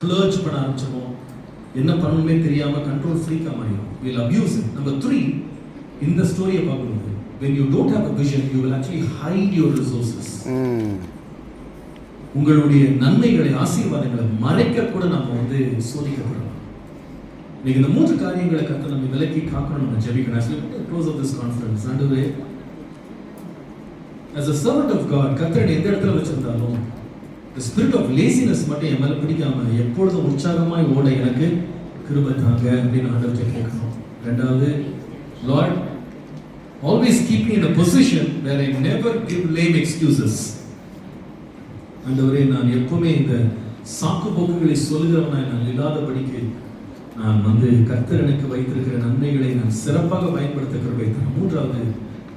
ஃப்ளர்ஜ் பண்ண ஆரம்பிச்சோம். என்ன பண்ணணுமே தெரியாம கண்ட்ரோல் ஃப்ரீக்கா மாறிடும். We'll abuse it. Number 3, இந்த ஸ்டோரியை பார்க்கும்போது when you don't have a vision you will actually hide your resources. உங்களுடைய நன்மைகளை ஆசீர்வாதங்களை மறைக்க கூட நாம சோதிக்கப்படலாம். நீங்க இந்த 3 காரியங்களை கர்த்தர் நம்ம விலக்கி காக்கணும். நம்ம ஜெபிக்கணும். As we close of this conference, ஆண்டவரே, as a servant of God, கர்த்தர் எந்த இடத்துல வச்சிருந்தாலும் the spirit of laziness மட்டும் என் மேல பிடிக்காம எப்பொழுதும் உற்சாகமாய் ஓட எனக்கு கிருபை தாங்க அப்படின்னு ஆண்டவர்கிட்ட கேட்கணும். ரெண்டாவது, Lord, always keep me in a position where I never give lame excuses. ஆண்டவரே, நான் எப்பவுமே இந்த சாக்கு போக்குகளை சொல்லுகிறவனாய் நான் இல்லாதபடிக்கு நான் கர்த்தர் எனக்கு வைத்திருக்கிற நன்மைகளை நான் சிறப்பாக பயன்படுத்த கிருபை தாங்க. மூன்றாவது,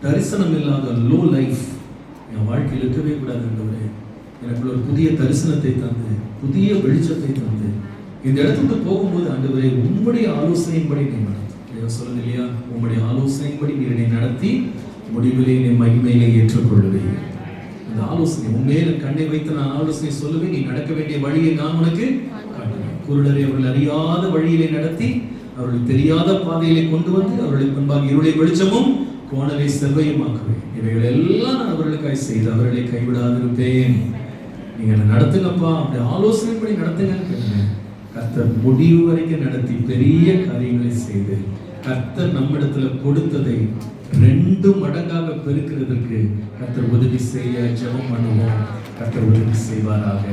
தரிசனம் இல்லாத லோ லைஃப் என் வாழ்க்கையில் இருக்கவே கூடாது. ஆண்டவரே, எனக்கு ஒரு புதிய தரிசனத்தை தந்து, புதிய வெளிச்சத்தை தந்து, இந்த இடத்துக்கு போகும்போது ஆண்டவரே உம்முடைய ஆலோசனையின்படி நீ நடத்தி சொல்லுது இல்லையா, உம்முடைய ஆலோசனையின்படி நீ என்னை நடத்தி முடிவிலே என்னை மகிமையிலே ஏற்றுக்கொள்ளுவேன். அந்த ஆலோசனை உண்மையில கண்ணை வைத்து நான் ஆலோசனை சொல்லுவேன். நீ நடக்க வேண்டிய வழியை நான் உனக்கு காட்டுவேன். குருடரை அவர்கள் அறியாத வழியிலே நடத்தி அவர்கள் தெரியாத பாதையிலே கொண்டு வந்து அவர்களுக்கு முன்பாக இருளை வெளிச்சமும் கோணலை செவ்வையுமாக்குவேன். இவைகள் எல்லாம் நான் அவர்களுக்காய் செய்து அவர்களை கைவிடாதிருப்பேன். நீங்க நடத்துங்கப்பா, அப்படி ஆலோசனைப்படி நடத்துங்கன்னு கேளுங்க. கர்த்தர் முடிவு வரைக்கும் நடத்தி பெரிய காரியங்களை செய்து கர்த்தர் நம்மிடத்துல கொடுத்ததை 2 மடங்காக பெருக்கிறதுக்கு கர்த்தர் உதவி செய்ய ஜெபம் பண்ணுவோம். கர்த்தர் உதவி செய்வாராக.